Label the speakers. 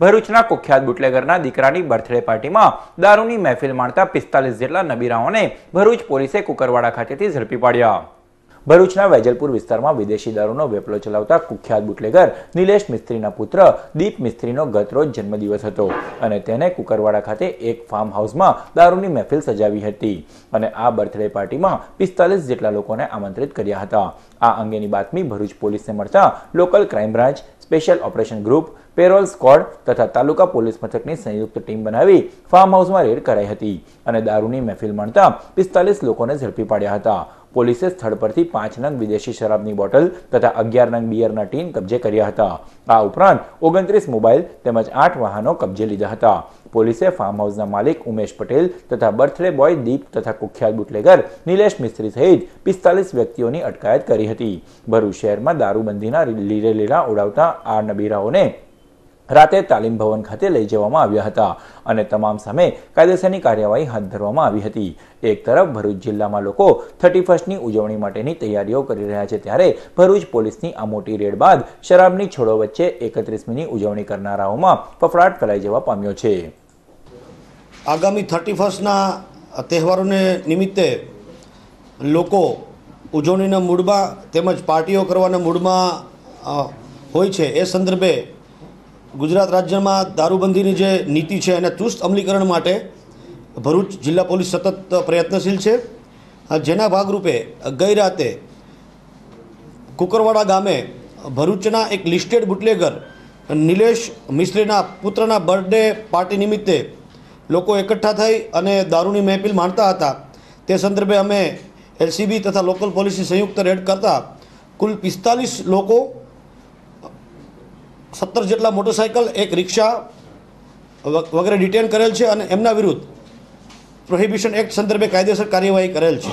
Speaker 1: ભરૂચના કુખ્યાત બુટલેગરના દીકરાની બર્થડે પાર્ટીમાં દારૂની મહેફિલ માણતા 45 જેટલા નબીરાઓને ભરૂચ પોલીસે કુકરવાડા ખાતેથી ઝડપી પાડ્યા। ભરૂચના વેજલપુર વિસ્તારમાં વિદેશી દારૂનો વેપલો ચલાવતા કુખ્યાત બુટલેગર નિલેશ મિસ્ત્રીના પુત્ર દીપ મિસ્ત્રીનો ગતરોજ જન્મદિવસ હતો અને તેને કુકરવાડા ખાતે એક ફાર્મ હાઉસમાં દારૂની મહેફિલ સજાવી હતી અને આ બર્થડે પાર્ટીમાં 45 જેટલા લોકોને આમંત્રિત કર્યા હતા। આ અંગેની બાતમી ભરૂચ પોલીસને મળતા local crime branch, special operation group, parole squad તથા તાલુકા પોલીસ મથકની સંયુક્ત ટીમ બનાવી ફાર્મ હાઉસમાં રેડ કરાઈ હતી અને દારૂની મહેફિલ માણતા 45 લોકોને ઝડપી પાડ્યા હતા। પોલીસે સ્થળ પરથી 5 નંગ વિદેશી શરાબની બોટલ તથા 11 નંગ બિયરના ટીન કબજે કર્યા હતા। આ ઉપરાંત 29 મોબાઈલ તેમજ 8 વાહનો કબજે લીધા હતા। પોલીસે ફાર્મ હાઉસના માલિક ઉમેશ પટેલ તથા બર્થડે બોય દીપ તથા કુખ્યાત બુટલેગર નિલેશ મિસ્ત્રી સહિત 45 વ્યક્તિઓની અટકાયત કરી હતી। ભરૂચ શહેરમાં દારૂબંધીના લીરે લીરા ઉડાવતા આ નબીરાઓને રાતે તાલીમ ભવન ખાતે લઈ જવામાં આવ્યા હતા અને તમામ સામે કાયદેસરની કાર્યવાહી હાથ ધરવામાં આવી હતી। એક તરફ ભરૂચ જિલ્લામાં લોકો 31ની ઉજવણી માટેની તૈયારીઓ કરી રહ્યા છે, ત્યારે ભરૂચ પોલીસની આ મોટી રેડ બાદ શરાબની છોડો વચ્ચે 31મીની ઉજવણી કરનારાઓમાં ફફડાટ ફેલાઈ જવા પામ્યો છે।
Speaker 2: આગામી 31ના તહેવારોને નિમિત્તે લોકો ઉજવણીના મૂડમાં તેમજ પાર્ટીઓ કરવાના મૂડમાં હોય છે। એ સંદર્ભે ગુજરાત રાજ્યમાં દારૂબંધીની જે નીતિ છે એને ચુસ્ત અમલીકરણ માટે ભરૂચ જિલ્લા પોલીસ સતત પ્રયત્નશીલ છે, જેના ભાગરૂપે ગઈ રાતે કુકરવાડા ગામે ભરૂચના એક લિસ્ટેડ બુટલેગર નિલેશ મિસ્ત્રીના પુત્રના બર્થડે પાર્ટી નિમિત્તે લોકો એકઠા થઈ અને દારૂની મહેફિલ માણતા હતા। તે સંદર્ભે અમે એલસીબી તથા લોકલ પોલીસની સંયુક્ત રેડ કરતા કુલ 45 લોકો, 17 જેટલા મોટરસાઇકલ, એક રિક્ષા વગેરે ડિટેન કરેલ છે અને એમના વિરુદ્ધ પ્રોહિબિશન એક્ટ સંદર્ભે કાયદેસર કાર્યવાહી કરેલ છે।